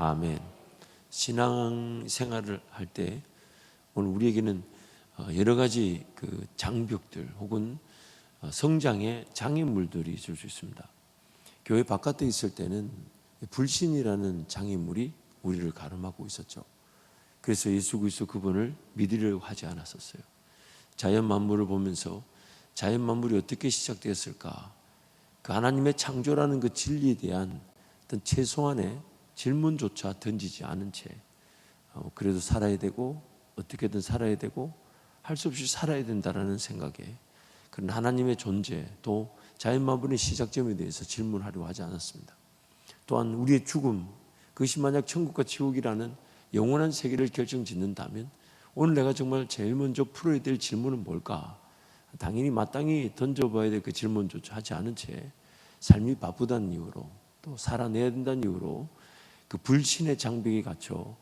아멘. 신앙 생활을 할 때 오늘 우리에게는 여러 가지 그 장벽들 혹은 성장의 장애물들이 있을 수 있습니다. 교회 바깥에 있을 때는 불신이라는 장애물이 우리를 가름하고 있었죠. 그래서 예수 그리스도 그분을 믿으려고 하지 않았었어요. 자연 만물을 보면서 자연 만물이 어떻게 시작되었을까? 그 하나님의 창조라는 그 진리에 대한 어떤 최소한의 질문조차 던지지 않은 채 그래도 살아야 되고 어떻게든 살아야 되고 할 수 없이 살아야 된다라는 생각에 그런 하나님의 존재 또 자연 만물의 시작점에 대해서 질문하려 하지 않았습니다. 또한 우리의 죽음, 그것이 만약 천국과 지옥이라는 영원한 세계를 결정짓는다면 오늘 내가 정말 제일 먼저 풀어야 될 질문은 뭘까? 당연히 마땅히 던져봐야 될 그 질문조차 하지 않은 채 삶이 바쁘다는 이유로 또 살아내야 된다는 이유로 그 불신의 장벽에 갇혀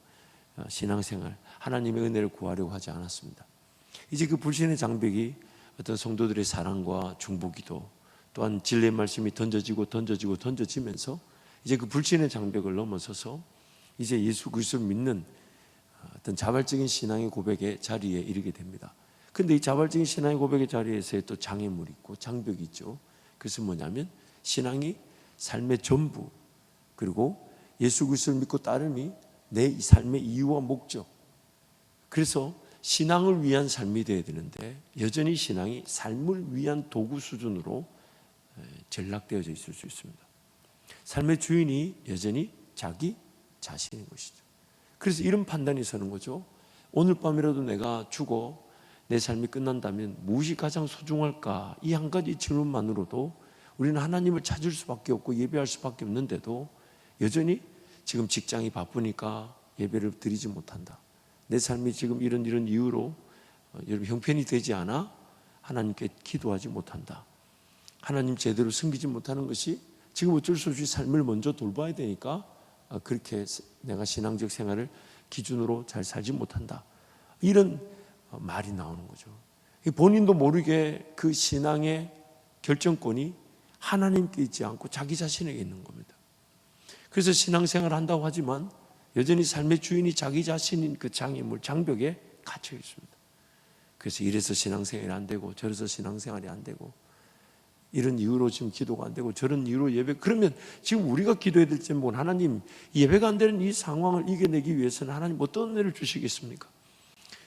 신앙생활, 하나님의 은혜를 구하려고 하지 않았습니다. 이제 그 불신의 장벽이 어떤 성도들의 사랑과 중보기도 또한 진리의 말씀이 던져지면서 이제 그 불신의 장벽을 넘어서서 이제 예수 그리스도를 믿는 어떤 자발적인 신앙의 고백의 자리에 이르게 됩니다. 그런데 이 자발적인 신앙의 고백의 자리에서의 또 장애물이 있고 장벽이 있죠. 그것은 뭐냐면 신앙이 삶의 전부 그리고 예수 그리스도를 믿고 따름이 내 삶의 이유와 목적. 그래서 신앙을 위한 삶이 되어야 되는데 여전히 신앙이 삶을 위한 도구 수준으로 전락되어져 있을 수 있습니다. 삶의 주인이 여전히 자기 자신인 것이죠. 그래서 이런 판단이 서는 거죠. 오늘 밤이라도 내가 죽어 내 삶이 끝난다면 무엇이 가장 소중할까? 이 한 가지 질문만으로도 우리는 하나님을 찾을 수밖에 없고 예배할 수밖에 없는데도 여전히 지금 직장이 바쁘니까 예배를 드리지 못한다. 내 삶이 지금 이런 이유로 여러분 형편이 되지 않아 하나님께 기도하지 못한다. 하나님 제대로 섬기지 못하는 것이 지금 어쩔 수 없이 삶을 먼저 돌봐야 되니까 그렇게 내가 신앙적 생활을 기준으로 잘 살지 못한다. 이런 말이 나오는 거죠. 본인도 모르게 그 신앙의 결정권이 하나님께 있지 않고 자기 자신에게 있는 겁니다. 그래서 신앙생활을 한다고 하지만 여전히 삶의 주인이 자기 자신인 그 장애물, 장벽에 갇혀 있습니다. 그래서 이래서 신앙생활이 안 되고 저래서 신앙생활이 안 되고 이런 이유로 지금 기도가 안 되고 저런 이유로 예배. 그러면 지금 우리가 기도해야 될 점은 하나님 예배가 안 되는 이 상황을 이겨내기 위해서는 하나님 어떤 은혜를 주시겠습니까?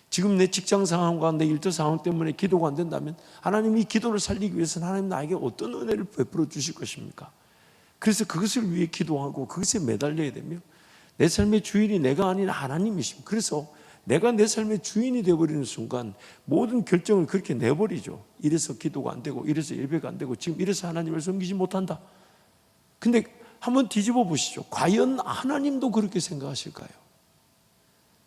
지금 내 직장 상황과 내 일터 상황 때문에 기도가 안 된다면 하나님 이 기도를 살리기 위해서는 하나님 나에게 어떤 은혜를 베풀어 주실 것입니까? 그래서 그것을 위해 기도하고 그것에 매달려야 되며 내 삶의 주인이 내가 아닌 하나님이십니다. 그래서 내가 내 삶의 주인이 되어버리는 순간 모든 결정을 그렇게 내버리죠. 이래서 기도가 안 되고 이래서 예배가 안 되고 지금 이래서 하나님을 섬기지 못한다. 근데 한번 뒤집어 보시죠. 과연 하나님도 그렇게 생각하실까요?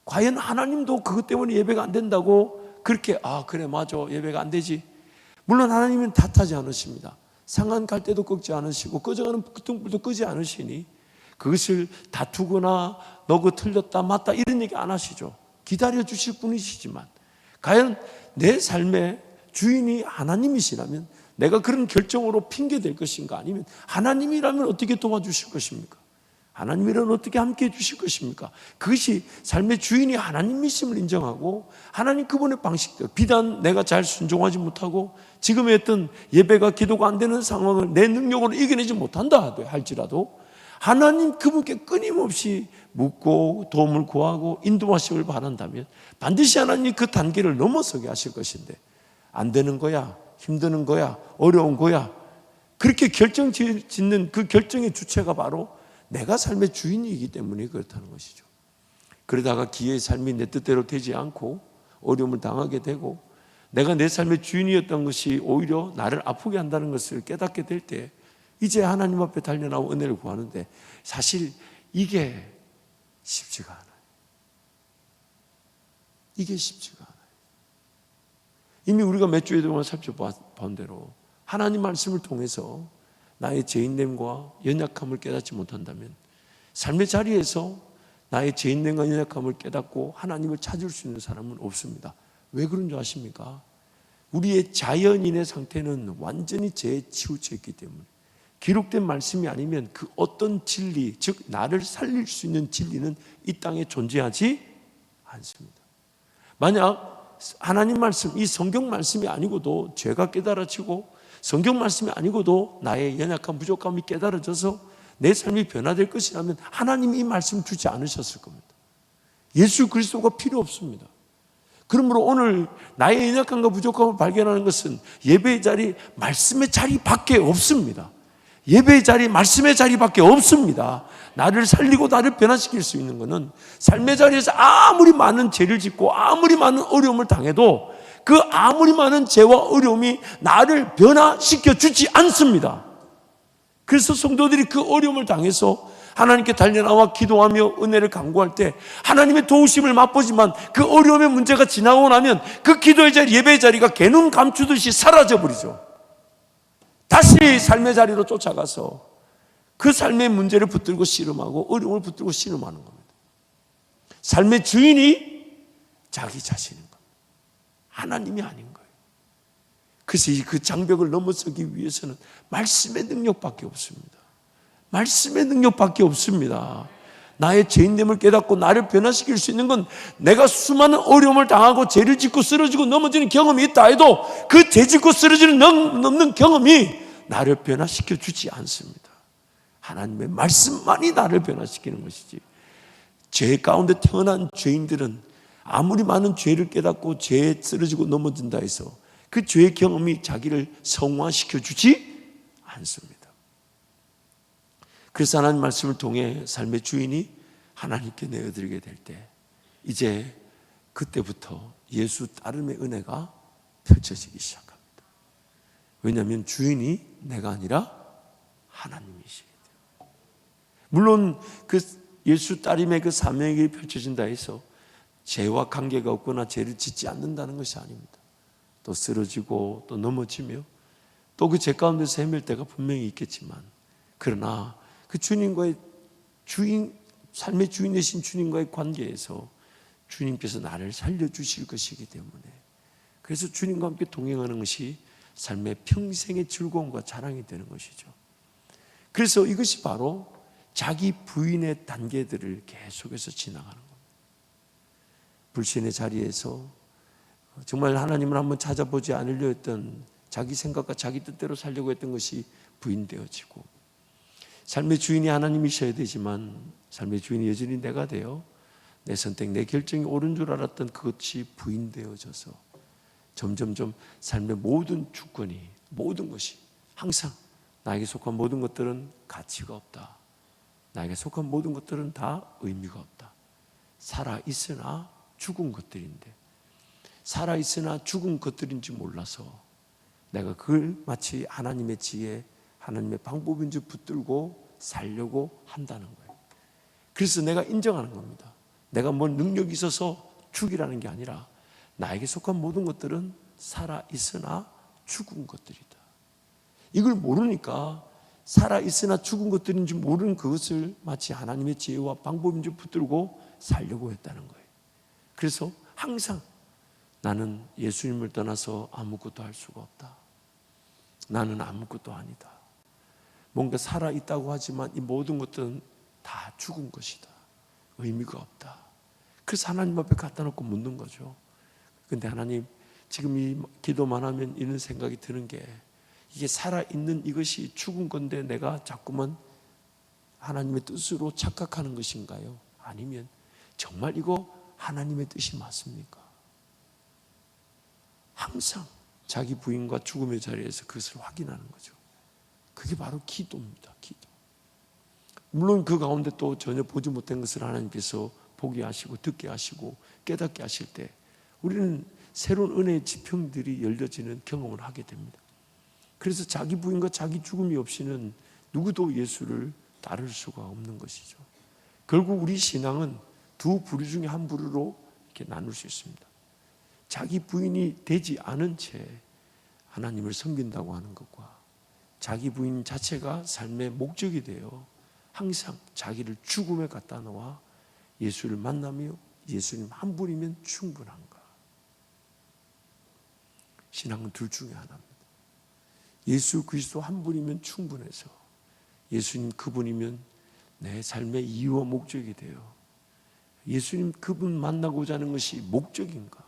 과연 하나님도 그것 때문에 예배가 안 된다고 그렇게 그래 맞아 예배가 안 되지. 물론 하나님은 탓하지 않으십니다. 상한 갈 때도 꺾지 않으시고 꺼져가는 등불도 끄지 않으시니 그것을 다투거나 너 그거 틀렸다 맞다 이런 얘기 안 하시죠. 기다려 주실 분이시지만 과연 내 삶의 주인이 하나님이시라면 내가 그런 결정으로 핑계 될 것인가 아니면 하나님이라면 어떻게 도와주실 것입니까? 하나님이라면 어떻게 함께 해주실 것입니까? 그것이 삶의 주인이 하나님이심을 인정하고 하나님 그분의 방식대로 비단 내가 잘 순종하지 못하고 지금의 어떤 예배가 기도가 안 되는 상황을 내 능력으로 이겨내지 못한다 할지라도 하나님 그분께 끊임없이 묻고 도움을 구하고 인도하심을 바란다면 반드시 하나님이 그 단계를 넘어서게 하실 것인데 안 되는 거야, 힘드는 거야, 어려운 거야 그렇게 결정 짓는 그 결정의 주체가 바로 내가 삶의 주인이기 때문에 그렇다는 것이죠. 그러다가 기회의 삶이 내 뜻대로 되지 않고 어려움을 당하게 되고 내가 내 삶의 주인이었던 것이 오히려 나를 아프게 한다는 것을 깨닫게 될 때 이제 하나님 앞에 달려나와 은혜를 구하는데 사실 이게 쉽지가 않아요. 이게 쉽지가 않아요. 이미 우리가 몇 주에 동안 살펴본 대로 하나님 말씀을 통해서 나의 죄인됨과 연약함을 깨닫지 못한다면 삶의 자리에서 나의 죄인됨과 연약함을 깨닫고 하나님을 찾을 수 있는 사람은 없습니다. 왜 그런 줄 아십니까? 우리의 자연인의 상태는 완전히 죄에 치우쳐 있기 때문에 기록된 말씀이 아니면 그 어떤 진리, 즉 나를 살릴 수 있는 진리는 이 땅에 존재하지 않습니다. 만약 하나님 말씀, 이 성경 말씀이 아니고도 죄가 깨달아지고 성경 말씀이 아니고도 나의 연약한 부족함이 깨달아져서 내 삶이 변화될 것이라면 하나님이 이 말씀 주지 않으셨을 겁니다. 예수 그리스도가 필요 없습니다. 그러므로 오늘 나의 연약함과 부족함을 발견하는 것은 예배의 자리, 말씀의 자리밖에 없습니다. 예배의 자리, 말씀의 자리밖에 없습니다. 나를 살리고 나를 변화시킬 수 있는 것은 삶의 자리에서 아무리 많은 죄를 짓고 아무리 많은 어려움을 당해도 그 아무리 많은 죄와 어려움이 나를 변화시켜 주지 않습니다. 그래서 성도들이 그 어려움을 당해서 하나님께 달려나와 기도하며 은혜를 간구할 때 하나님의 도우심을 맛보지만 그 어려움의 문제가 지나고 나면 그 기도의 자리, 예배의 자리가 개눈 감추듯이 사라져버리죠. 다시 삶의 자리로 쫓아가서 그 삶의 문제를 붙들고 씨름하고 어려움을 붙들고 씨름하는 겁니다. 삶의 주인이 자기 자신인 겁니다. 하나님이 아닌 거예요. 그래서 그 장벽을 넘어서기 위해서는 말씀의 능력밖에 없습니다. 말씀의 능력밖에 없습니다. 나의 죄인됨을 깨닫고 나를 변화시킬 수 있는 건 내가 수많은 어려움을 당하고 죄를 짓고 쓰러지고 넘어지는 경험이 있다 해도 그 죄 짓고 쓰러지는 넘는 경험이 나를 변화시켜 주지 않습니다. 하나님의 말씀만이 나를 변화시키는 것이지, 죄 가운데 태어난 죄인들은 아무리 많은 죄를 깨닫고 죄에 쓰러지고 넘어진다 해서 그 죄의 경험이 자기를 성화시켜 주지 않습니다. 그래서 하나님 말씀을 통해 삶의 주인이 하나님께 내어드리게 될 때 이제 그때부터 예수 따름의 은혜가 펼쳐지기 시작합니다. 왜냐하면 주인이 내가 아니라 하나님이시기 때문에. 물론 그 예수 따름의 그 사명이 펼쳐진다 해서 죄와 관계가 없거나 죄를 짓지 않는다는 것이 아닙니다. 또 쓰러지고 또 넘어지며 또 그 죄 가운데서 헤맬 때가 분명히 있겠지만, 그러나 그 주님과의 삶의 주인 되신 주님과의 관계에서 주님께서 나를 살려주실 것이기 때문에, 그래서 주님과 함께 동행하는 것이 삶의 평생의 즐거움과 자랑이 되는 것이죠. 그래서 이것이 바로 자기 부인의 단계들을 계속해서 지나가는 겁니다. 불신의 자리에서 정말 하나님을 한번 찾아보지 않으려 했던 자기 생각과 자기 뜻대로 살려고 했던 것이 부인되어지고, 삶의 주인이 하나님이셔야 되지만 삶의 주인이 여전히 내가 되어 내 선택, 내 결정이 옳은 줄 알았던 그것이 부인되어져서 점점점 삶의 모든 주권이, 모든 것이 항상 나에게 속한 모든 것들은 가치가 없다. 나에게 속한 모든 것들은 다 의미가 없다. 살아있으나 죽은 것들인데, 살아있으나 죽은 것들인지 몰라서 내가 그걸 마치 하나님의 지혜, 하나님의 방법인 줄 붙들고 살려고 한다는 거예요. 그래서 내가 인정하는 겁니다. 내가 뭐 능력이 있어서 죽이라는 게 아니라 나에게 속한 모든 것들은 살아있으나 죽은 것들이다. 이걸 모르니까 살아있으나 죽은 것들인지 모르는 그것을 마치 하나님의 지혜와 방법인 줄 붙들고 살려고 했다는 거예요. 그래서 항상 나는 예수님을 떠나서 아무것도 할 수가 없다. 나는 아무것도 아니다. 뭔가 살아있다고 하지만 이 모든 것들은 다 죽은 것이다. 의미가 없다. 그래서 하나님 앞에 갖다 놓고 묻는 거죠. 근데 하나님, 지금 이 기도만 하면 이런 생각이 드는 게, 이게 살아있는 이것이 죽은 건데 내가 자꾸만 하나님의 뜻으로 착각하는 것인가요? 아니면 정말 이거 하나님의 뜻이 맞습니까? 항상 자기 부인과 죽음의 자리에서 그것을 확인하는 거죠. 그게 바로 기도입니다. 기도. 물론 그 가운데 또 전혀 보지 못한 것을 하나님께서 보게 하시고 듣게 하시고 깨닫게 하실 때 우리는 새로운 은혜의 지평들이 열려지는 경험을 하게 됩니다. 그래서 자기 부인과 자기 죽음이 없이는 누구도 예수를 따를 수가 없는 것이죠. 결국 우리 신앙은 두 부류 중에 한 부류로 이렇게 나눌 수 있습니다. 자기 부인이 되지 않은 채 하나님을 섬긴다고 하는 것과, 자기 부인 자체가 삶의 목적이 되어 항상 자기를 죽음에 갖다 놓아 예수를 만나며 예수님 한 분이면 충분한가. 신앙은 둘 중에 하나입니다. 예수 그리스도 한 분이면 충분해서 예수님 그분이면 내 삶의 이유와 목적이 돼요. 예수님 그분 만나고자 하는 것이 목적인가?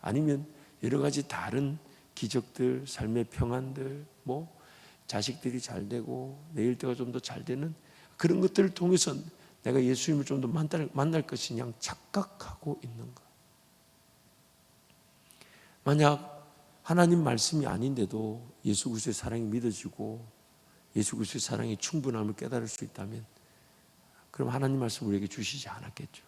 아니면 여러 가지 다른 기적들, 삶의 평안들, 자식들이 잘 되고 내일 때가 좀 더 잘 되는 그런 것들을 통해서 내가 예수님을 좀 더 만날 것이냐 착각하고 있는가? 만약 하나님 말씀이 아닌데도 예수 그리스도의 사랑이 믿어지고 예수 그리스도의 사랑이 충분함을 깨달을 수 있다면 그럼 하나님 말씀 우리에게 주시지 않았겠죠.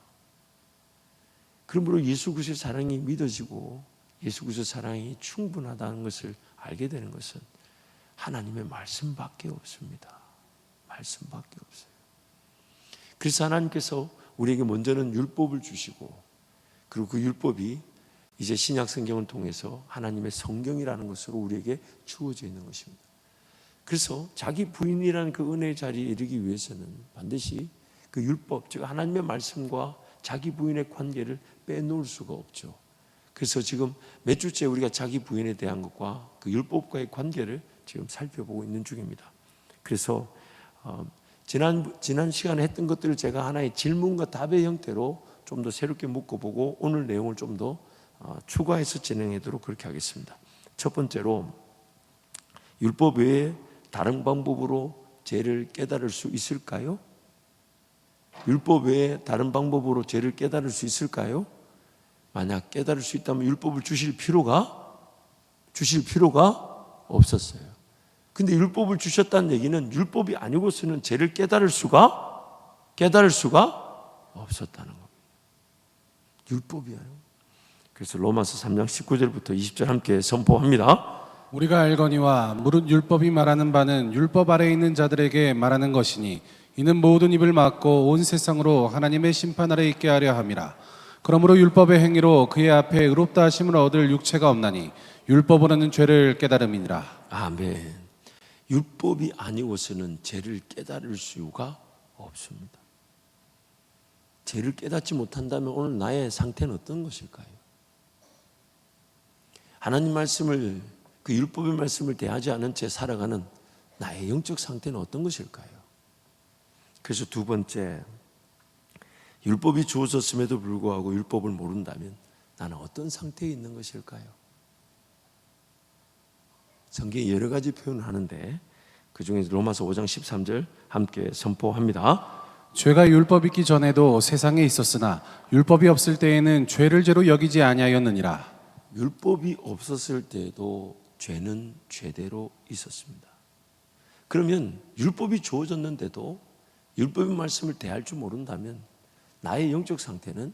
그러므로 예수 그리스도의 사랑이 믿어지고 예수 그리스도의 사랑이 충분하다는 것을 알게 되는 것은 하나님의 말씀밖에 없습니다. 말씀밖에 없어요. 그래서 하나님께서 우리에게 먼저는 율법을 주시고 그리고 그 율법이 이제 신약 성경을 통해서 하나님의 성경이라는 것으로 우리에게 주어져 있는 것입니다. 그래서 자기 부인이라는 그 은혜의 자리에 이르기 위해서는 반드시 그 율법, 즉 하나님의 말씀과 자기 부인의 관계를 빼놓을 수가 없죠. 그래서 지금 몇 주째 우리가 자기 부인에 대한 것과 그 율법과의 관계를 지금 살펴보고 있는 중입니다. 그래서 지난 시간에 했던 것들을 제가 하나의 질문과 답의 형태로 좀 더 새롭게 묶어보고 오늘 내용을 좀 더 추가해서 진행하도록 그렇게 하겠습니다. 첫 번째로 율법 외에 다른 방법으로 죄를 깨달을 수 있을까요? 율법 외에 다른 방법으로 죄를 깨달을 수 있을까요? 만약 깨달을 수 있다면 율법을 주실 필요가 없었어요. 근데 율법을 주셨다는 얘기는 율법이 아니고서는 죄를 깨달을 수가 없었다는 겁니다. 율법이에요. 그래서 로마서 3장 19절부터 20절 함께 선포합니다. 우리가 알거니와 무릇 율법이 말하는 바는 율법 아래에 있는 자들에게 말하는 것이니 이는 모든 입을 막고 온 세상으로 하나님의 심판 아래 있게 하려 함이라. 그러므로 율법의 행위로 그의 앞에 의롭다 하심을 얻을 육체가 없나니 율법으로는 죄를 깨달음이니라. 아멘. 율법이 아니고서는 죄를 깨달을 수가 없습니다. 죄를 깨닫지 못한다면 오늘 나의 상태는 어떤 것일까요? 하나님 말씀을, 그 율법의 말씀을 대하지 않은 채 살아가는 나의 영적 상태는 어떤 것일까요? 그래서 두 번째, 율법이 주어졌음에도 불구하고 율법을 모른다면 나는 어떤 상태에 있는 것일까요? 성경에 여러 가지 표현을 하는데 그 중에 로마서 5장 13절 함께 선포합니다. 죄가 율법 있기 전에도 세상에 있었으나 율법이 없을 때에는 죄를 죄로 여기지 아니하였느니라. 율법이 없었을 때에도 죄는 죄대로 있었습니다. 그러면 율법이 주어졌는데도 율법의 말씀을 대할 줄 모른다면 나의 영적 상태는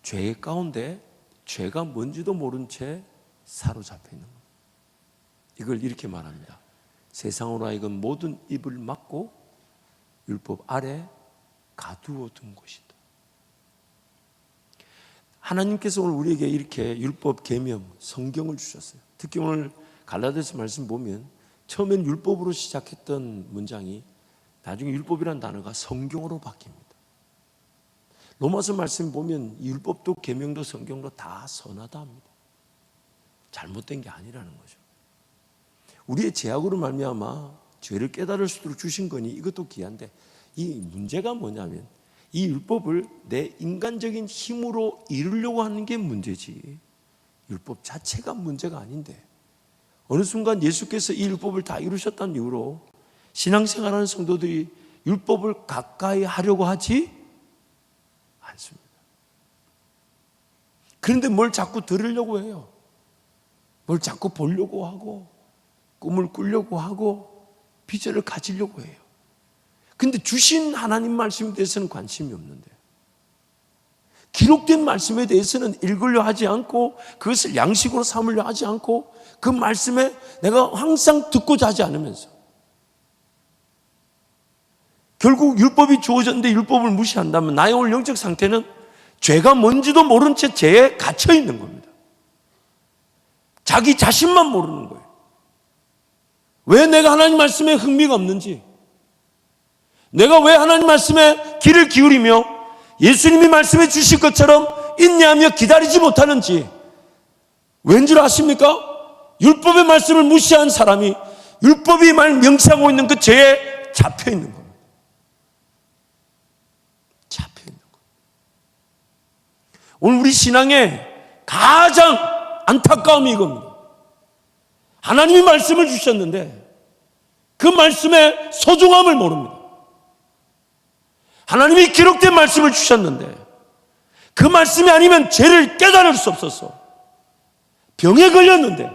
죄 가운데 죄가 뭔지도 모른 채 사로잡혀 있는 겁니다. 이걸 이렇게 말합니다. 세상으로 하여금 모든 입을 막고 율법 아래 가두어 둔 것이다. 하나님께서 오늘 우리에게 이렇게 율법 계명 성경을 주셨어요. 특히 오늘 갈라디아서 말씀 보면 처음엔 율법으로 시작했던 문장이 나중에 율법이라는 단어가 성경으로 바뀝니다. 로마서 말씀 보면 율법도 계명도 성경도 다 선하다 합니다. 잘못된 게 아니라는 거죠. 우리의 죄악으로 말미암아 죄를 깨달을 수 있도록 주신 거니 이것도 귀한데 이 문제가 뭐냐면 이 율법을 내 인간적인 힘으로 이루려고 하는 게 문제지 율법 자체가 문제가 아닌데 어느 순간 예수께서 이 율법을 다 이루셨다는 이유로 신앙생활하는 성도들이 율법을 가까이 하려고 하지 않습니다. 그런데 뭘 자꾸 들으려고 해요. 뭘 자꾸 보려고 하고 꿈을 꾸려고 하고 비전을 가지려고 해요. 근데 주신 하나님 말씀에 대해서는 관심이 없는데 기록된 말씀에 대해서는 읽으려 하지 않고 그것을 양식으로 삼으려 하지 않고 그 말씀에 내가 항상 듣고자 하지 않으면서 결국 율법이 주어졌는데 율법을 무시한다면 나의 오늘 영적 상태는 죄가 뭔지도 모른 채 죄에 갇혀 있는 겁니다. 자기 자신만 모르는 거예요. 왜 내가 하나님 말씀에 흥미가 없는지, 내가 왜 하나님 말씀에 귀를 기울이며 예수님이 말씀해 주실 것처럼 인내하며 기다리지 못하는지, 왠 줄 아십니까? 율법의 말씀을 무시한 사람이 율법이 명시하고 있는 그 죄에 잡혀 있는 겁니다. 잡혀 있는 겁니다. 오늘 우리 신앙의 가장 안타까움이 이겁니다. 하나님이 말씀을 주셨는데 그 말씀의 소중함을 모릅니다. 하나님이 기록된 말씀을 주셨는데 그 말씀이 아니면 죄를 깨달을 수 없어서 병에 걸렸는데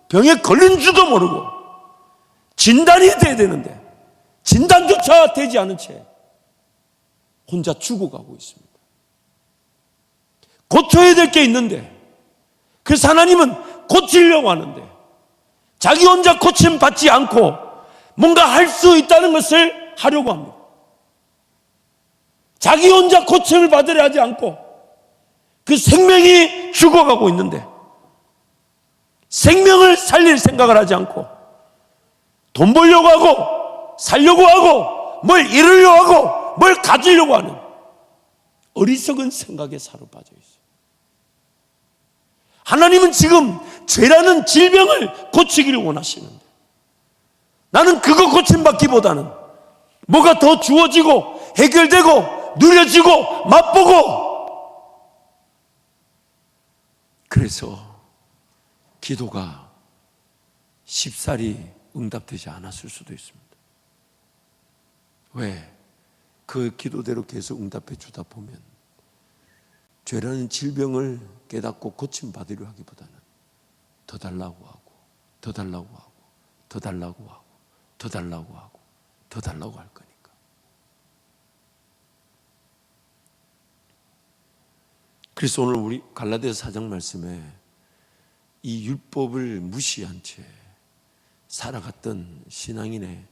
병에 걸린 줄도 모르고 진단이 돼야 되는데 진단조차 되지 않은 채 혼자 죽어가고 있습니다. 고쳐야 될 게 있는데 그래서 하나님은 고치려고 하는데 자기 혼자 고침 받지 않고 뭔가 할 수 있다는 것을 하려고 합니다. 자기 혼자 고침을 받으려 하지 않고 그 생명이 죽어가고 있는데 생명을 살릴 생각을 하지 않고 돈 벌려고 하고 살려고 하고 뭘 이루려고 하고 뭘 가지려고 하는 어리석은 생각에 사로빠져 있어요. 하나님은 지금 죄라는 질병을 고치기를 원하시는데 나는 그거 고침받기보다는 뭐가 더 주어지고 해결되고 누려지고 맛보고 그래서 기도가 쉽사리 응답되지 않았을 수도 있습니다. 왜? 그 기도대로 계속 응답해 주다 보면 죄라는 질병을 깨닫고 고침받으려 하기보다는 더 달라고 하고 더 달라고 하고 더 달라고 하고 더 달라고 하고 더 달라고 할 거니까. 그래서 오늘 우리 갈라디아서 4장 말씀에 이 율법을 무시한 채 살아갔던 신앙인의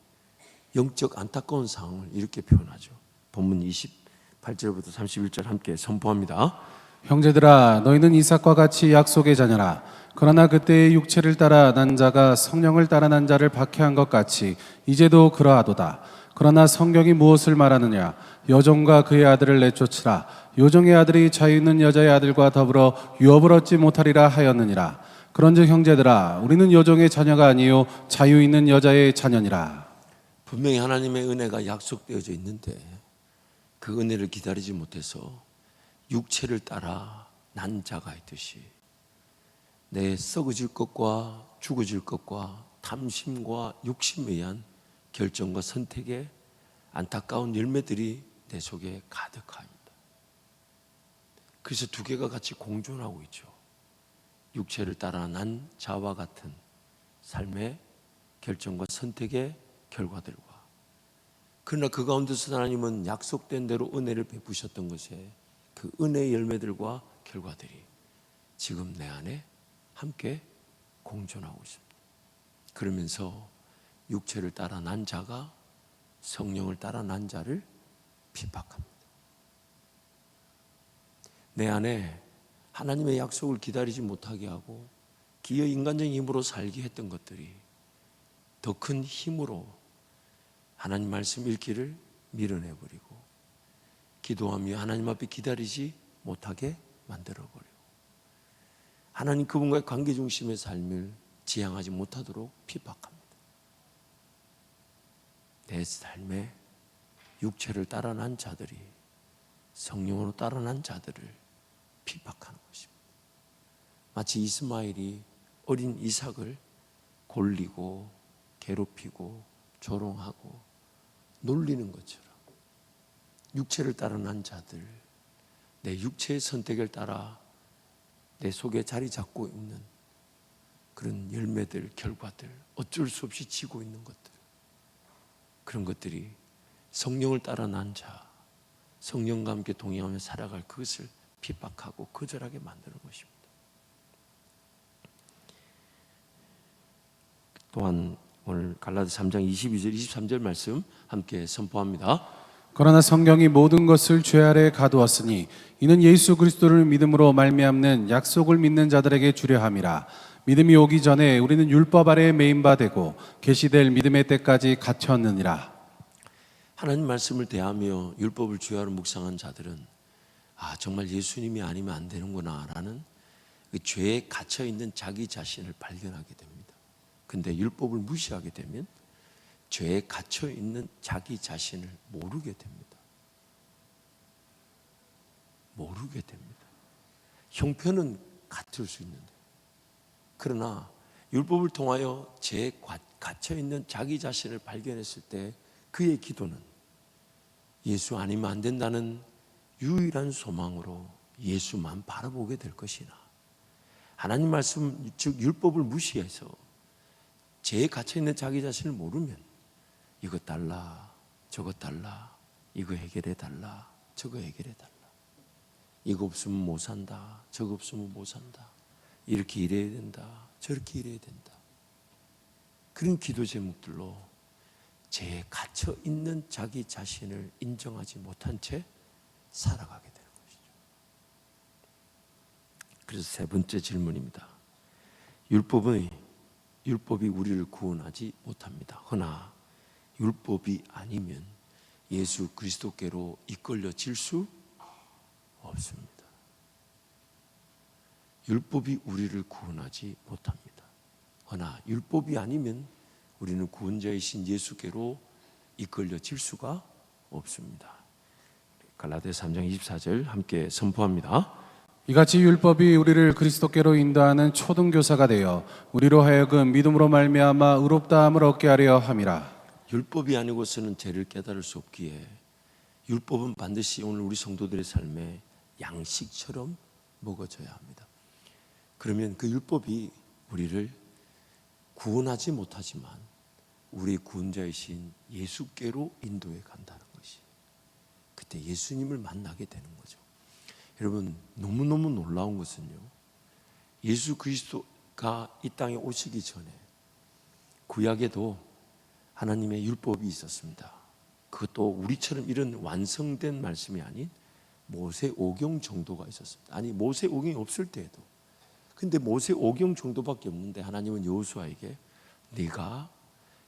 영적 안타까운 상황을 이렇게 표현하죠. 본문 28절부터 31절 함께 선포합니다. 형제들아 너희는 이삭과 같이 약속의 자녀라. 그러나 그때의 육체를 따라 난 자가 성령을 따라 난 자를 박해한 것 같이 이제도 그러하도다. 그러나 성경이 무엇을 말하느냐? 여종과 그의 아들을 내쫓으라. 요종의 아들이 자유 있는 여자의 아들과 더불어 유업을 얻지 못하리라 하였느니라. 그런즉 형제들아 우리는 여종의 자녀가 아니요 자유 있는 여자의 자녀니라. 분명히 하나님의 은혜가 약속되어져 있는데 그 은혜를 기다리지 못해서 육체를 따라 난 자가 있듯이 내 썩어질 것과 죽어질 것과 탐심과 욕심에 의한 결정과 선택의 안타까운 열매들이 내 속에 가득합니다. 그래서 두 개가 같이 공존하고 있죠. 육체를 따라 난 자와 같은 삶의 결정과 선택의 결과들과 그러나 그 가운데서 하나님은 약속된 대로 은혜를 베푸셨던 것에 그 은혜의 열매들과 결과들이 지금 내 안에 함께 공존하고 있습니다. 그러면서 육체를 따라 난 자가 성령을 따라 난 자를 핍박합니다. 내 안에 하나님의 약속을 기다리지 못하게 하고 기어 인간적인 힘으로 살게 했던 것들이 더 큰 힘으로 하나님 말씀 읽기를 밀어내버리고 기도하며 하나님 앞에 기다리지 못하게 만들어버리고 하나님 그분과의 관계 중심의 삶을 지향하지 못하도록 핍박합니다. 내 삶에 육체를 따라 난 자들이 성령으로 따라 난 자들을 핍박하는 것입니다. 마치 이스마엘이 어린 이삭을 골리고 괴롭히고 조롱하고 놀리는 것처럼 육체를 따라 난 자들, 내 육체의 선택을 따라 내 속에 자리 잡고 있는 그런 열매들, 결과들, 어쩔 수 없이 지고 있는 것들, 그런 것들이 성령을 따라 난 자, 성령과 함께 동행하며 살아갈 그것을 핍박하고 거절하게 만드는 것입니다. 또한 오늘 갈라디아서 3장 22절 23절 말씀 함께 선포합니다. 그러나 성경이 모든 것을 죄 아래 가두었으니 이는 예수 그리스도를 믿음으로 말미암는 약속을 믿는 자들에게 주려 함이라. 믿음이 오기 전에 우리는 율법 아래에 매인 바 되고 계시될 믿음의 때까지 갇혔느니라. 하나님 말씀을 대하며 율법을 주야로 묵상한 자들은 정말 예수님이 아니면 안 되는구나 라는 그 죄에 갇혀있는 자기 자신을 발견하게 됩니다. 근데 율법을 무시하게 되면 죄에 갇혀 있는 자기 자신을 모르게 됩니다. 모르게 됩니다. 형편은 같을 수 있는데, 그러나 율법을 통하여 죄에 갇혀 있는 자기 자신을 발견했을 때 그의 기도는 예수 아니면 안 된다는 유일한 소망으로 예수만 바라보게 될 것이나, 하나님 말씀 즉 율법을 무시해서 죄에 갇혀 있는 자기 자신을 모르면 이것 달라 저것 달라, 이거 해결해 달라 저거 해결해 달라, 이거 없으면 못 산다 저거 없으면 못 산다, 이렇게 일해야 된다 저렇게 일해야 된다, 그런 기도 제목들로 죄에 갇혀 있는 자기 자신을 인정하지 못한 채 살아가게 되는 것이죠. 그래서 세 번째 질문입니다. 율법이 우리를 구원하지 못합니다. 허나 율법이 아니면 예수 그리스도께로 이끌려질 수 없습니다. 율법이 우리를 구원하지 못합니다. 허나 율법이 아니면 우리는 구원자이신 예수께로 이끌려질 수가 없습니다. 갈라디아서 3장 24절 함께 선포합니다. 이같이 율법이 우리를 그리스도께로 인도하는 초등교사가 되어 우리로 하여금 믿음으로 말미암아 의롭다함을 얻게 하려 함이라. 율법이 아니고서는 죄를 깨달을 수 없기에 율법은 반드시 오늘 우리 성도들의 삶에 양식처럼 먹어져야 합니다. 그러면 그 율법이 우리를 구원하지 못하지만 우리 구원자이신 예수께로 인도해 간다는 것이, 그때 예수님을 만나게 되는 거죠. 여러분, 너무너무 놀라운 것은요, 예수 그리스도가 이 땅에 오시기 전에 구약에도 하나님의 율법이 있었습니다. 그것도 우리처럼 이런 완성된 말씀이 아닌 모세오경 정도가 있었습니다. 아니, 모세오경이 없을 때에도, 근데 모세오경 정도밖에 없는데 하나님은 여호수아에게 네가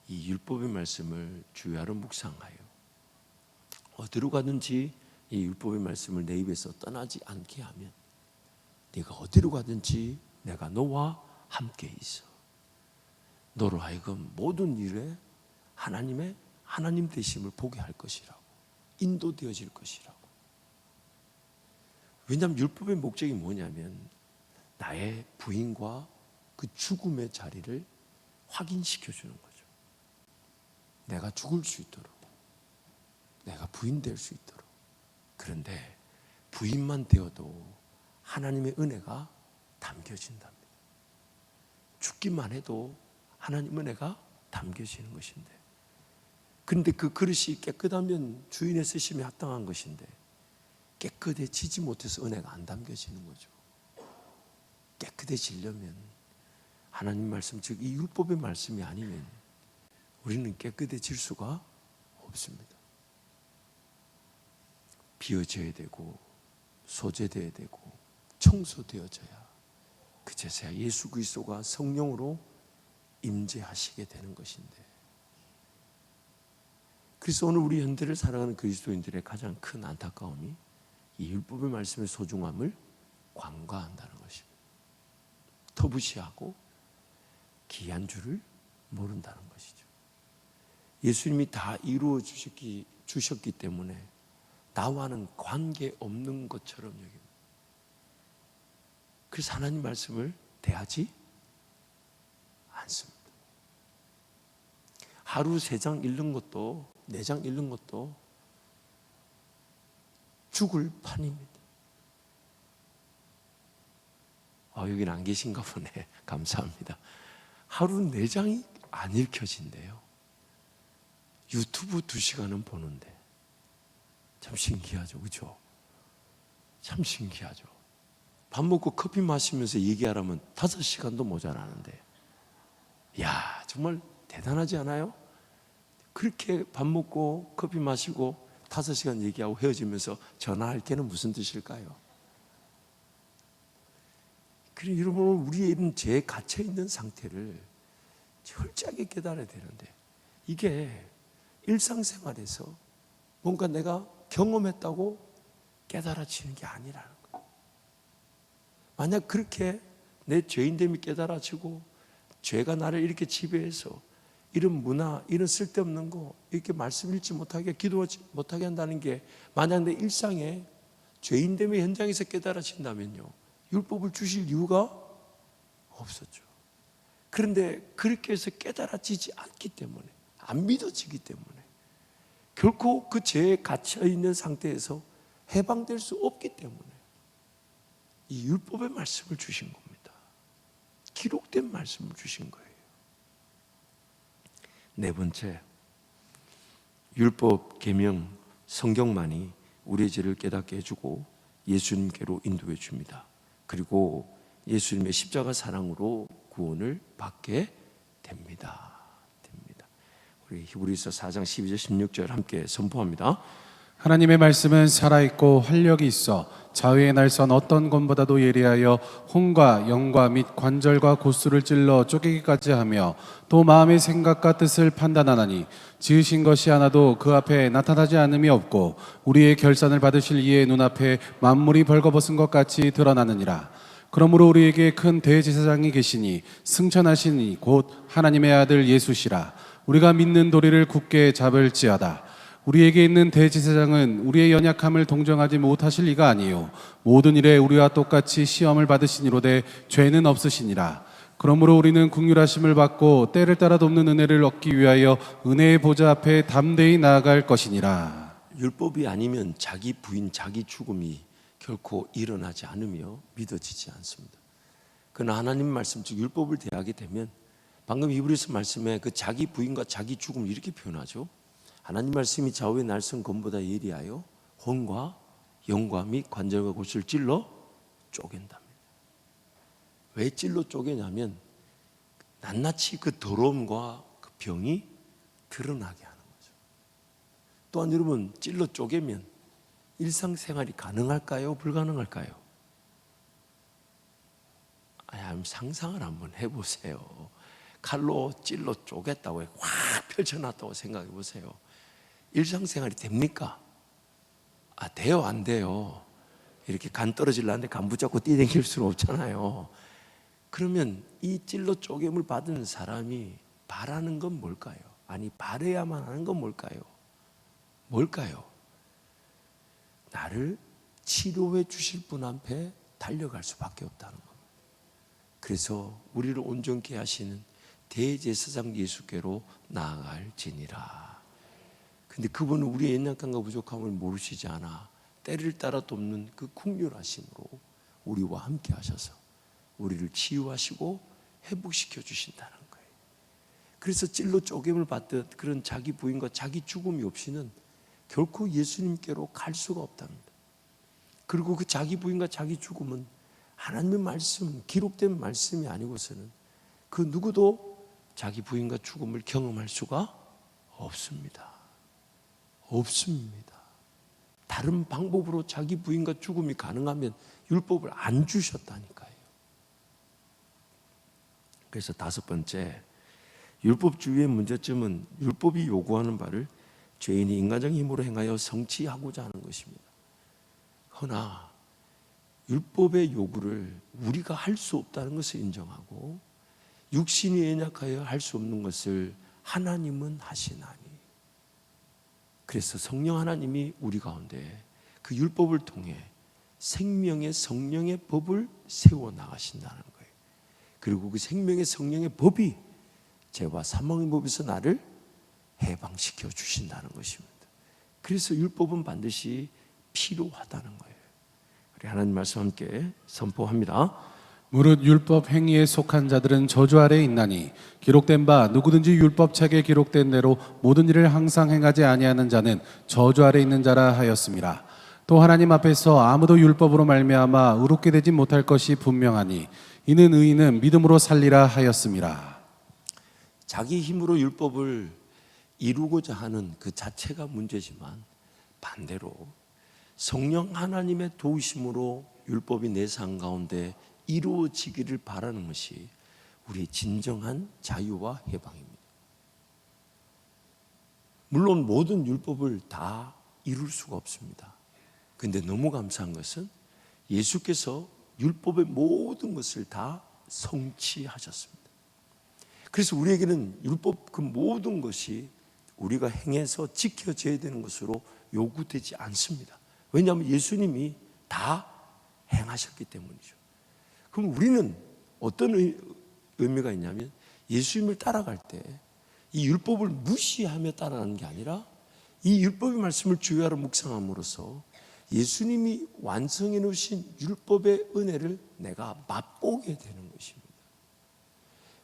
이 율법의 말씀을 주야로 묵상하여 어디로 가든지 이 율법의 말씀을 내 입에서 떠나지 않게 하면 네가 어디로 가든지 내가 너와 함께 있어. 너로 하여금 모든 일에 하나님 되심을 보게 할 것이라고, 인도되어질 것이라고. 왜냐하면 율법의 목적이 뭐냐면 나의 부인과 그 죽음의 자리를 확인시켜 주는 거죠. 내가 죽을 수 있도록, 내가 부인될 수 있도록. 그런데 부인만 되어도 하나님의 은혜가 담겨진답니다. 죽기만 해도 하나님 은혜가 담겨지는 것인데, 그런데 그 그릇이 깨끗하면 주인의 쓰심에 합당한 것인데 깨끗해지지 못해서 은혜가 안 담겨지는 거죠. 깨끗해지려면 하나님 말씀, 즉 이 율법의 말씀이 아니면 우리는 깨끗해질 수가 없습니다. 비워져야 되고 소재되어야 되고 청소되어져야 그제서야 예수 그리스도가 성령으로 임재하시게 되는 것인데, 그래서 오늘 우리 현대를 살아가는 그리스도인들의 가장 큰 안타까움이 이 율법의 말씀의 소중함을 관과한다는 것입니다. 터부시하고 귀한 줄을 모른다는 것이죠. 예수님이 다 이루어 주셨기 때문에 나와는 관계없는 것처럼 여깁니다. 그래서 하나님 말씀을 대하지 않습니다. 하루 3장 읽는 것도 4장 읽는 것도 죽을 판입니다. 여기는 안 계신가 보네. 감사합니다. 하루 4장이 안 읽혀진대요. 유튜브 2시간은 보는데 참 신기하죠, 그렇죠? 참 신기하죠. 밥 먹고 커피 마시면서 얘기하라면 5시간도 모자라는데, 야, 정말 대단하지 않아요? 그렇게 밥 먹고 커피 마시고 5시간 얘기하고 헤어지면서 전화할 게는 무슨 뜻일까요? 그래, 여러분, 우리의 이런 죄에 갇혀 있는 상태를 철저하게 깨달아야 되는데, 이게 일상생활에서 뭔가 내가 경험했다고 깨달아지는 게 아니라는 거예요. 만약 그렇게 내 죄인됨이 깨달아지고 죄가 나를 이렇게 지배해서 이런 문화, 이런 쓸데없는 거 이렇게 말씀 읽지 못하게, 기도하지 못하게 한다는 게 만약 내 일상에 죄인됨의 현장에서 깨달아진다면요, 율법을 주실 이유가 없었죠. 그런데 그렇게 해서 깨달아지지 않기 때문에, 안 믿어지기 때문에, 결코 그 죄에 갇혀있는 상태에서 해방될 수 없기 때문에 이 율법의 말씀을 주신 겁니다. 기록된 말씀을 주신 거예요. 네 번째, 율법, 계명, 성경만이 우리의 죄를 깨닫게 해주고 예수님께로 인도해 줍니다. 그리고 예수님의 십자가 사랑으로 구원을 받게 됩니다. 우리 히브리서 4장 12절 16절 함께 선포합니다. 하나님의 말씀은 살아있고 활력이 있어 자위의 날선 어떤 검보다도 예리하여 혼과 영과 및 관절과 골수를 찔러 쪼개기까지 하며 또 마음의 생각과 뜻을 판단하나니 지으신 것이 하나도 그 앞에 나타나지 않음이 없고 우리의 결산을 받으실 이의 눈앞에 만물이 벌거벗은 것 같이 드러나느니라. 그러므로 우리에게 큰 대제사장이 계시니 승천하시니 곧 하나님의 아들 예수시라. 우리가 믿는 도리를 굳게 잡을지어다. 우리에게 있는 대제사장은 우리의 연약함을 동정하지 못하실 이가 아니요 모든 일에 우리와 똑같이 시험을 받으시니로되 죄는 없으시니라. 그러므로 우리는 긍휼하심을 받고 때를 따라 돕는 은혜를 얻기 위하여 은혜의 보좌 앞에 담대히 나아갈 것이니라. 율법이 아니면 자기 부인, 자기 죽음이 결코 일어나지 않으며 믿어지지 않습니다. 그러나 하나님 말씀, 즉 율법을 대하게 되면 방금 히브리서 말씀에 그 자기 부인과 자기 죽음을 이렇게 표현하죠. 하나님 말씀이 좌우의 날선 검보다 예리하여 혼과 영과 및 관절과 골수를 찔러 쪼갠답니다. 왜 찔러 쪼개냐면 낱낱이 그 더러움과 그 병이 드러나게 하는 거죠. 또한 여러분, 찔러 쪼개면 일상생활이 가능할까요? 불가능할까요? 한번 상상을 한번 해보세요. 칼로 찔러 쪼갰다고 확 펼쳐놨다고 생각해 보세요. 일상생활이 됩니까? 돼요, 안 돼요? 이렇게 간 떨어지려는데 간 붙잡고 뛰어다닐 수는 없잖아요. 그러면 이 찔러 쪼갰을 받은 사람이 바라는 건 뭘까요? 아니, 바라야만 하는 건 뭘까요? 나를 치료해 주실 분 앞에 달려갈 수밖에 없다는 겁니다. 그래서 우리를 온전케 하시는 대제사장 예수께로 나아갈지니라. 근데 그분은 우리의 연약함과 부족함을 모르시지 않아 때를 따라 돕는 그 긍휼하심으로 우리와 함께 하셔서 우리를 치유하시고 회복시켜 주신다는 거예요. 그래서 찔러 쪼갰을 받듯 그런 자기 부인과 자기 죽음이 없이는 결코 예수님께로 갈 수가 없답니다. 그리고 그 자기 부인과 자기 죽음은 하나님의 말씀, 기록된 말씀이 아니고서는 그 누구도 자기 부인과 죽음을 경험할 수가 없습니다. 다른 방법으로 자기 부인과 죽음이 가능하면 율법을 안 주셨다니까요. 그래서 다섯 번째, 율법주의의 문제점은 율법이 요구하는 바를 죄인이 인간적인 힘으로 행하여 성취하고자 하는 것입니다. 허나 율법의 요구를 우리가 할 수 없다는 것을 인정하고 육신이 연약하여 할 수 없는 것을 하나님은 하시나니, 그래서 성령 하나님이 우리 가운데 그 율법을 통해 생명의 성령의 법을 세워 나가신다는 거예요. 그리고 그 생명의 성령의 법이 죄와 사망의 법에서 나를 해방시켜 주신다는 것입니다. 그래서 율법은 반드시 필요하다는 거예요. 우리 하나님 말씀 함께 선포합니다. 무릇 율법 행위에 속한 자들은 저주 아래에 있나니 기록된 바 누구든지 율법책에 기록된 대로 모든 일을 항상 행하지 아니하는 자는 저주 아래에 있는 자라 하였습니다. 또 하나님 앞에서 아무도 율법으로 말미암아 의롭게 되지 못할 것이 분명하니 이는 의인은 믿음으로 살리라 하였습니다. 자기 힘으로 율법을 이루고자 하는 그 자체가 문제지만 반대로 성령 하나님의 도우심으로 율법이 내 삶 가운데 이루어지기를 바라는 것이 우리의 진정한 자유와 해방입니다. 물론 모든 율법을 다 이룰 수가 없습니다. 그런데 너무 감사한 것은 예수께서 율법의 모든 것을 다 성취하셨습니다. 그래서 우리에게는 율법 그 모든 것이 우리가 행해서 지켜져야 되는 것으로 요구되지 않습니다. 왜냐하면 예수님이 다 행하셨기 때문이죠. 그럼 우리는 어떤 의미가 있냐면 예수님을 따라갈 때 이 율법을 무시하며 따라가는 게 아니라 이 율법의 말씀을 주야로 묵상함으로써 예수님이 완성해 놓으신 율법의 은혜를 내가 맛보게 되는 것입니다.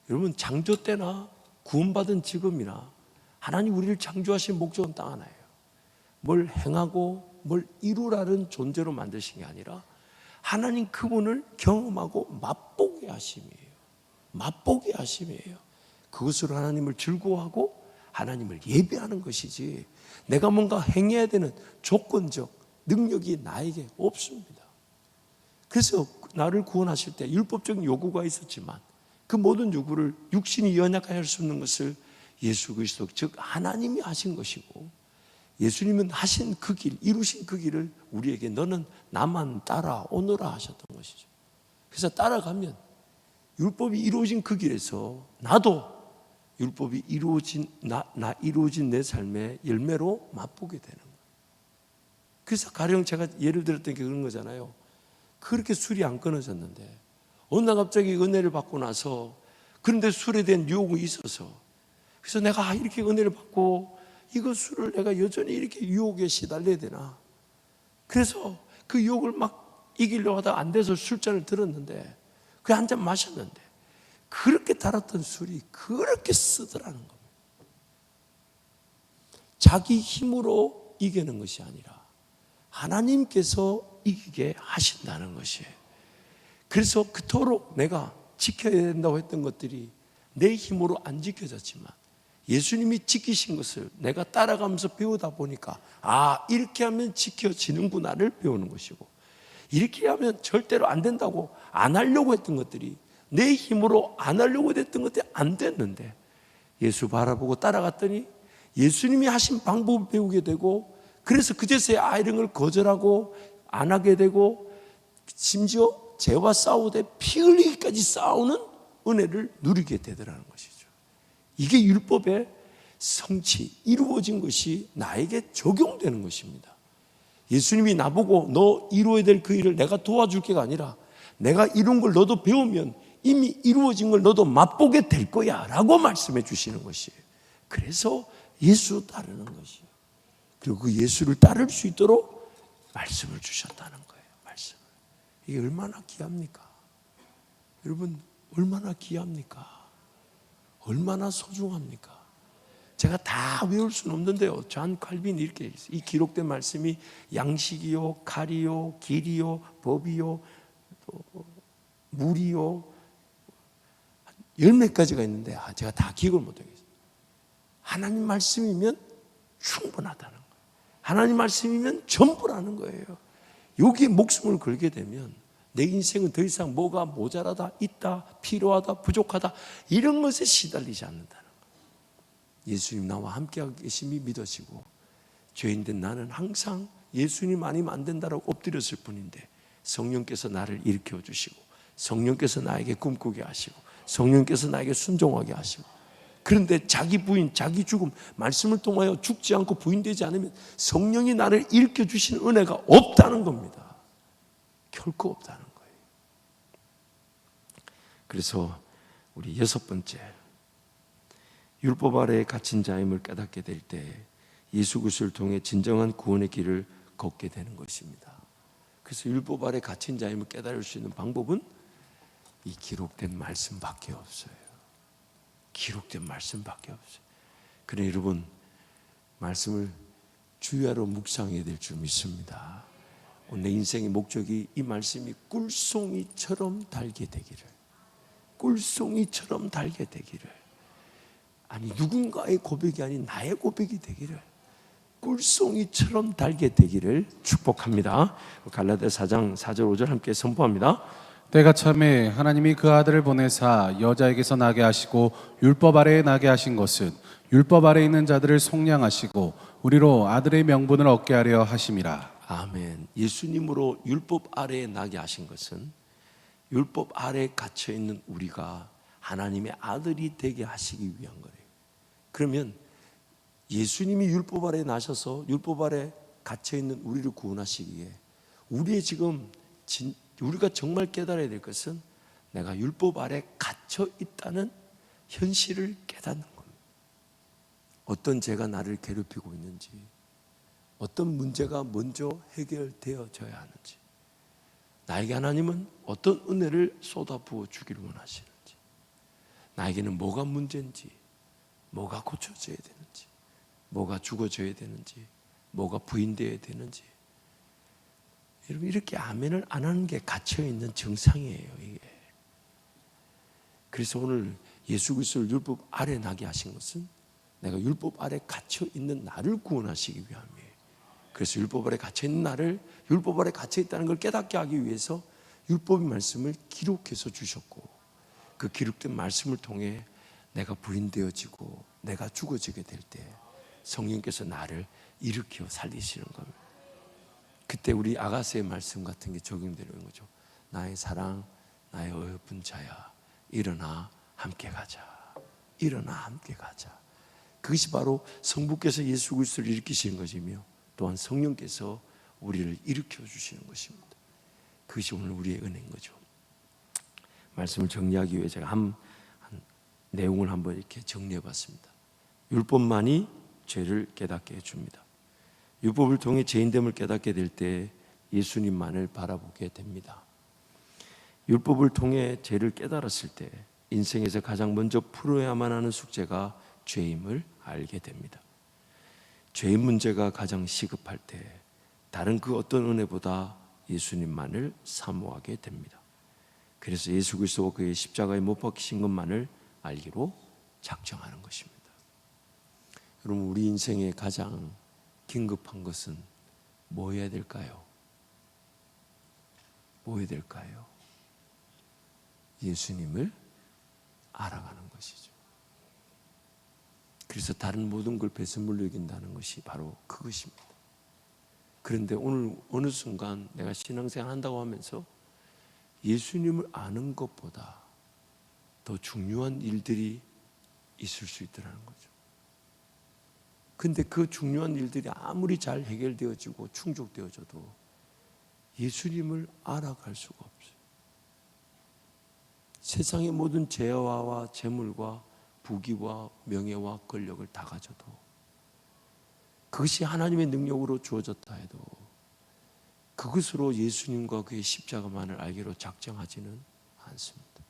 여러분, 창조 때나 구원받은 지금이나 하나님 우리를 창조하신 목적은 딱 하나예요. 뭘 행하고 뭘 이루라는 존재로 만드신 게 아니라 하나님 그분을 경험하고 맛보게 하심이에요. 맛보게 하심이에요. 그것으로 하나님을 즐거워하고 하나님을 예배하는 것이지 내가 뭔가 행해야 되는 조건적 능력이 나에게 없습니다. 그래서 나를 구원하실 때 율법적인 요구가 있었지만 그 모든 요구를 육신이 연약하여 할 수 없는 것을 예수 그리스도 즉 하나님이 하신 것이고 예수님은 하신 그 길, 이루신 그 길을 우리에게 너는 나만 따라오너라 하셨던 것이죠. 그래서 따라가면 율법이 이루어진 그 길에서 나도 율법이 이루어진 이루어진 내 삶의 열매로 맛보게 되는 거예요. 그래서 가령 제가 예를 들었던 게 그런 거잖아요. 그렇게 술이 안 끊어졌는데 어느 날 갑자기 은혜를 받고 나서 그런데 술에 대한 유혹이 있어서 그래서 내가 이렇게 은혜를 받고 이거 술을 내가 여전히 이렇게 유혹에 시달려야 되나? 그래서 그 유혹을 막 이기려고 하다가 안 돼서 술잔을 들었는데 그 한 잔 마셨는데 그렇게 달았던 술이 그렇게 쓰더라는 겁니다. 자기 힘으로 이기는 것이 아니라 하나님께서 이기게 하신다는 것이에요. 그래서 그토록 내가 지켜야 된다고 했던 것들이 내 힘으로 안 지켜졌지만 예수님이 지키신 것을 내가 따라가면서 배우다 보니까 이렇게 하면 지켜지는구나를 배우는 것이고 이렇게 하면 절대로 안 된다고 안 하려고 했던 것들이 내 힘으로 안 하려고 했던 것들이 안 됐는데 예수 바라보고 따라갔더니 예수님이 하신 방법을 배우게 되고 그래서 그제서야 이런 걸 거절하고 안 하게 되고 심지어 죄와 싸우되 피 흘리기까지 싸우는 은혜를 누리게 되더라는 것이죠. 이게 율법의 성취, 이루어진 것이 나에게 적용되는 것입니다. 예수님이 나보고 너 이루어야 될 그 일을 내가 도와줄 게가 아니라 내가 이룬 걸 너도 배우면 이미 이루어진 걸 너도 맛보게 될 거야 라고 말씀해 주시는 것이에요. 그래서 예수 따르는 것이에요. 그리고 그 예수를 따를 수 있도록 말씀을 주셨다는 거예요. 말씀을. 이게 얼마나 귀합니까? 여러분 얼마나 귀합니까? 얼마나 소중합니까? 제가 다 외울 수는 없는데요. 존 칼빈이 이렇게 있어요. 이 기록된 말씀이 양식이요, 칼이요, 길이요, 법이요, 물이요, 열 몇 가지가 있는데 제가 다 기억을 못하겠어요. 하나님 말씀이면 충분하다는 거예요. 하나님 말씀이면 전부라는 거예요. 여기에 목숨을 걸게 되면 내 인생은 더 이상 뭐가 모자라다, 있다, 필요하다, 부족하다 이런 것에 시달리지 않는다는 거예요. 예수님 나와 함께 계심이 믿어지고 죄인된 나는 항상 예수님 아니면 안 된다라고 엎드렸을 뿐인데 성령께서 나를 일으켜 주시고 성령께서 나에게 꿈꾸게 하시고 성령께서 나에게 순종하게 하시고 그런데 자기 부인, 자기 죽음 말씀을 통하여 죽지 않고 부인되지 않으면 성령이 나를 일으켜 주시는 은혜가 없다는 겁니다. 결코 없다는 거예요. 그래서 우리 여섯 번째 율법 아래에 갇힌 자임을 깨닫게 될 때 예수 그리스도를 통해 진정한 구원의 길을 걷게 되는 것입니다. 그래서 율법 아래에 갇힌 자임을 깨달을 수 있는 방법은 이 기록된 말씀밖에 없어요. 기록된 말씀밖에 없어요. 그래 여러분 말씀을 주야로 묵상해야 될 줄 믿습니다. 내 인생의 목적이 이 말씀이 꿀송이처럼 달게 되기를, 꿀송이처럼 달게 되기를, 아니 누군가의 고백이 아닌 나의 고백이 되기를, 꿀송이처럼 달게 되기를 축복합니다. 갈라디아 4장 4절 5절 함께 선포합니다. 때가 참에 하나님이 그 아들을 보내사 여자에게서 나게 하시고 율법 아래에 나게 하신 것은 율법 아래에 있는 자들을 속량하시고 우리로 아들의 명분을 얻게 하려 하심이라. 아멘. 예수님으로 율법 아래에 나게 하신 것은 율법 아래에 갇혀 있는 우리가 하나님의 아들이 되게 하시기 위한 거예요. 그러면 예수님이 율법 아래 나셔서 율법 아래 갇혀 있는 우리를 구원하시기에 우리의 지금 우리가 정말 깨달아야 될 것은 내가 율법 아래 갇혀 있다는 현실을 깨닫는 겁니다. 어떤 죄가 나를 괴롭히고 있는지, 어떤 문제가 먼저 해결되어져야 하는지, 나에게 하나님은 어떤 은혜를 쏟아부어 주기를 원하시는지, 나에게는 뭐가 문제인지, 뭐가 고쳐져야 되는지, 뭐가 죽어져야 되는지, 뭐가 부인되어야 되는지. 여러분, 이렇게 아멘을 안 하는 게 갇혀있는 정상이에요, 이게. 그래서 오늘 예수 그리스도를 율법 아래 나게 하신 것은 내가 율법 아래 갇혀있는 나를 구원하시기 위함이에요. 그래서 율법 아래 갇혀있는 나를 율법 아래 갇혀있다는 걸 깨닫게 하기 위해서 율법의 말씀을 기록해서 주셨고, 그 기록된 말씀을 통해 내가 부인되어지고 내가 죽어지게 될 때 성령께서 나를 일으켜 살리시는 겁니다. 그때 우리 아가서의 말씀 같은 게 적용되는 거죠. 나의 사랑, 나의 어여쁜 자야, 일어나 함께 가자. 일어나 함께 가자. 그것이 바로 성부께서 예수 그리스도를 일으키시는 것이며 또한 성령께서 우리를 일으켜 주시는 것입니다. 그것이 오늘 우리의 은혜인 거죠. 말씀을 정리하기 위해 제가 한 내용을 한번 이렇게 정리해 봤습니다. 율법만이 죄를 깨닫게 해줍니다. 율법을 통해 죄인됨을 깨닫게 될 때 예수님만을 바라보게 됩니다. 율법을 통해 죄를 깨달았을 때 인생에서 가장 먼저 풀어야만 하는 숙제가 죄임을 알게 됩니다. 죄의 문제가 가장 시급할 때 다른 그 어떤 은혜보다 예수님만을 사모하게 됩니다. 그래서 예수 그리스도와 그의 십자가에 못 박히신 것만을 알기로 작정하는 것입니다. 여러분, 우리 인생에 가장 긴급한 것은 뭐 해야 될까요? 뭐 해야 될까요? 예수님을 알아가는 것이죠. 그래서 다른 모든 걸 배설물로 여긴다는 것이 바로 그것입니다. 그런데 오늘 어느 순간 내가 신앙생활 한다고 하면서 예수님을 아는 것보다 더 중요한 일들이 있을 수 있더라는 거죠. 근데 그 중요한 일들이 아무리 잘 해결되어지고 충족되어져도 예수님을 알아갈 수가 없어요. 세상의 모든 재화와 재물과 부귀와 명예와 권력을 다 가져도, 그것이 하나님의 능력으로 주어졌다 해도 그것으로 예수님과 그의 십자가만을 알기로 작정하지는 않습니다.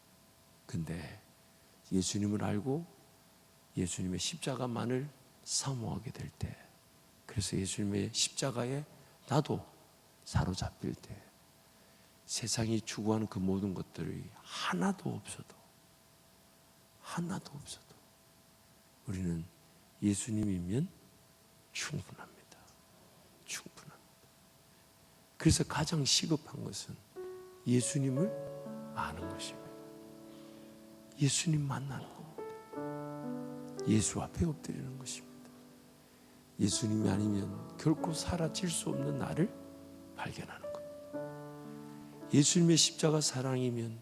근데 예수님을 알고 예수님의 십자가만을 사모하게 될 때, 그래서 예수님의 십자가에 나도 사로잡힐 때 세상이 추구하는 그 모든 것들이 하나도 없어도 우리는 예수님이면 충분합니다. 충분합니다. 그래서 가장 시급한 것은 예수님을 아는 것입니다. 예수님 만나는 겁니다. 예수 앞에 엎드리는 것입니다. 예수님이 아니면 결코 사라질 수 없는 나를 발견하는 겁니다. 예수님의 십자가 사랑이면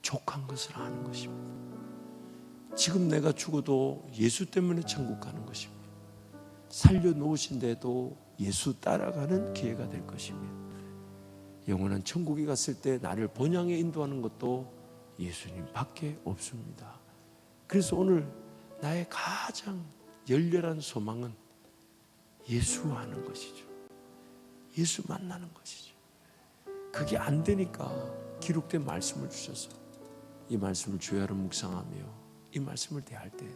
족한 것을 아는 것입니다. 지금 내가 죽어도 예수 때문에 천국 가는 것입니다. 살려놓으신데도 예수 따라가는 기회가 될 것이며, 영원한 천국에 갔을 때 나를 본향에 인도하는 것도 예수님밖에 없습니다. 그래서 오늘 나의 가장 열렬한 소망은 예수 아는 것이죠. 예수 만나는 것이죠. 그게 안 되니까 기록된 말씀을 주셔서 이 말씀을 주야로 묵상하며 이 말씀을 대할 때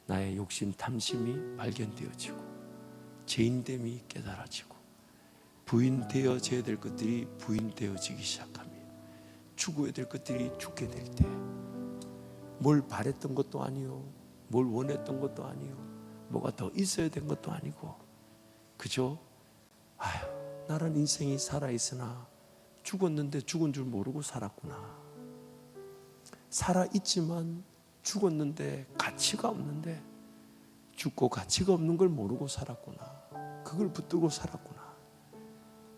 나의 욕심, 탐심이 발견되어지고 죄인됨이 깨달아지고 부인되어져야 될 것들이 부인되어지기 시작하며 죽어야 될 것들이 죽게 될 때 뭘 바랬던 것도 아니요, 뭘 원했던 것도 아니요, 뭐가 더 있어야 된 것도 아니고 그저 나란 인생이 살아있으나 죽었는데 죽은 줄 모르고 살았구나. 살아있지만 죽었는데 가치가 없는데 죽고 가치가 없는 걸 모르고 살았구나. 그걸 붙들고 살았구나.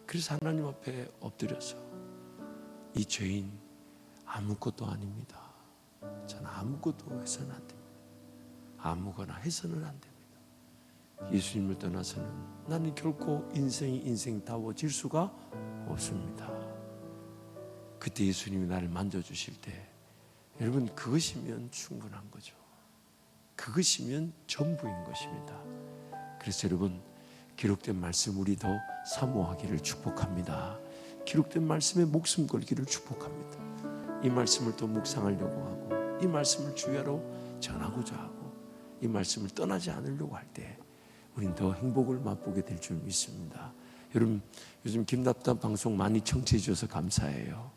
그래서 하나님 앞에 엎드려서 이 죄인 아무것도 아닙니다. 저는 아무것도 해서는 안 됩니다. 아무거나 해서는 안 됩니다. 예수님을 떠나서는 나는 결코 인생이 인생다워질 수가 없습니다. 그때 예수님이 나를 만져주실 때 여러분 그것이면 충분한 거죠. 그것이면 전부인 것입니다. 그래서 여러분 기록된 말씀 우리 더 사모하기를 축복합니다. 기록된 말씀에 목숨 걸기를 축복합니다. 이 말씀을 또 묵상하려고 하고 이 말씀을 주야로 전하고자 하고 이 말씀을 떠나지 않으려고 할 때 우린 더 행복을 맛보게 될 줄 믿습니다. 여러분 요즘 김답답 방송 많이 청취해 주셔서 감사해요.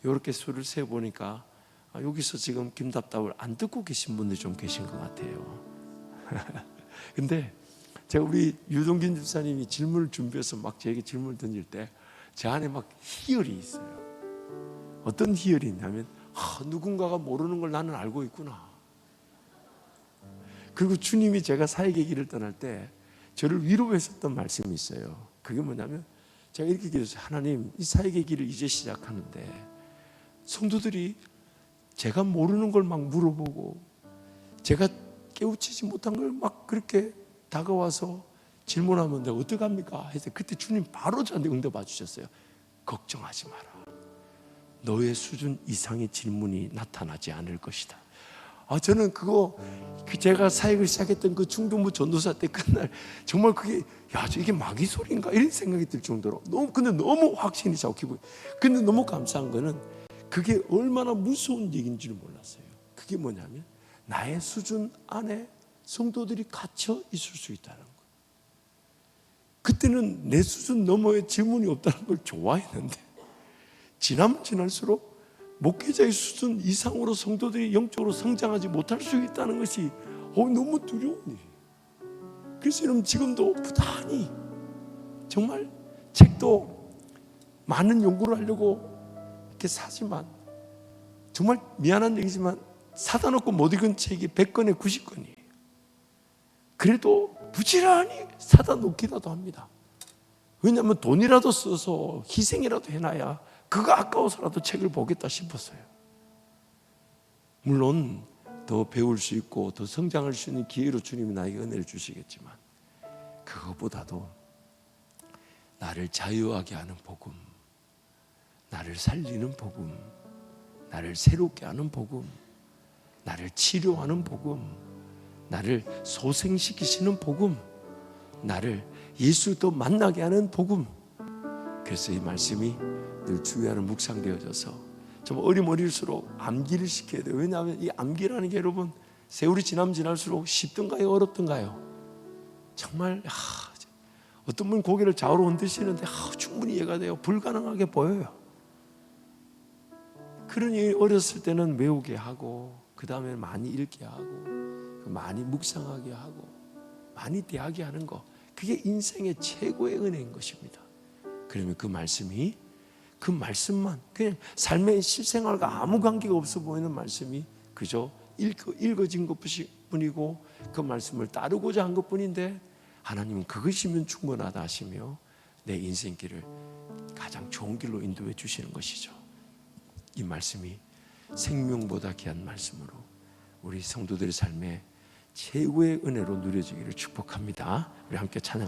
이렇게 수를 세보니까 여기서 지금 김답답을 안 듣고 계신 분들 좀 계신 것 같아요. 근데 제가 우리 유동균 집사님이 질문을 준비해서 막 저에게 질문을 던질 때 제 안에 막 희열이 있어요. 어떤 희열이 있냐면 누군가가 모르는 걸 나는 알고 있구나. 그리고 주님이 제가 사역의 길을 떠날 때 저를 위로했었던 말씀이 있어요. 그게 뭐냐면 제가 이렇게 기도했어요. 하나님 이 사역의 길을 이제 시작하는데 성도들이 제가 모르는 걸 막 물어보고 제가 깨우치지 못한 걸 막 그렇게 다가와서 질문하면 내가 어떡합니까? 해서 그때 주님 바로 저한테 응답해 주셨어요. 걱정하지 마라. 너의 수준 이상의 질문이 나타나지 않을 것이다. 저는 제가 사역을 시작했던 그 충동부 전도사 때 그날 정말 그게 이게 마귀 소리인가 이런 생각이 들 정도로 근데 너무 확신이 잡히고 근데 너무 감사한 거는 그게 얼마나 무서운 얘기인지를 몰랐어요. 그게 뭐냐면 나의 수준 안에 성도들이 갇혀 있을 수 있다는 거예요. 그때는 내 수준 너머에 질문이 없다는 걸 좋아했는데 지나면 지날수록 목회자의 수준 이상으로 성도들이 영적으로 성장하지 못할 수 있다는 것이 너무 두려운 일이에요. 그래서 여러분 지금도 부단히 정말 책도 많은 연구를 하려고 이렇게 사지만 정말 미안한 얘기지만 사다 놓고 못 읽은 책이 100권에 90권이에요. 그래도 부지런히 사다 놓기라도 합니다. 왜냐하면 돈이라도 써서 희생이라도 해놔야 그거 아까워서라도 책을 보겠다 싶었어요. 물론 더 배울 수 있고 더 성장할 수 있는 기회로 주님이 나에게 은혜를 주시겠지만 그것보다도 나를 자유하게 하는 복음, 나를 살리는 복음, 나를 새롭게 하는 복음, 나를 치료하는 복음, 나를 소생시키시는 복음, 나를 예수도 만나게 하는 복음. 그래서 이 말씀이 늘 주야로 묵상되어져서 좀 어릴수록 암기를 시켜야 돼요. 왜냐하면 이 암기라는 게 여러분 세월이 지나면 지날수록 쉽던가요 어렵던가요? 정말 어떤 분 고개를 좌우로 흔드시는데 충분히 이해가 돼요. 불가능하게 보여요. 그러니 어렸을 때는 외우게 하고 그 다음에 많이 읽게 하고 많이 묵상하게 하고 많이 대하게 하는 거, 그게 인생의 최고의 은혜인 것입니다. 그러면 그 말씀만 그냥 삶의 실생활과 아무 관계가 없어 보이는 말씀이 그저 읽어진 것뿐이고 그 말씀을 따르고자 한 것뿐인데 하나님은 그것이면 충분하다 하시며 내 인생길을 가장 좋은 길로 인도해 주시는 것이죠. 이 말씀이 생명보다 귀한 말씀으로 우리 성도들의 삶에 최고의 은혜로 누려지기를 축복합니다. 우리 함께 찬양.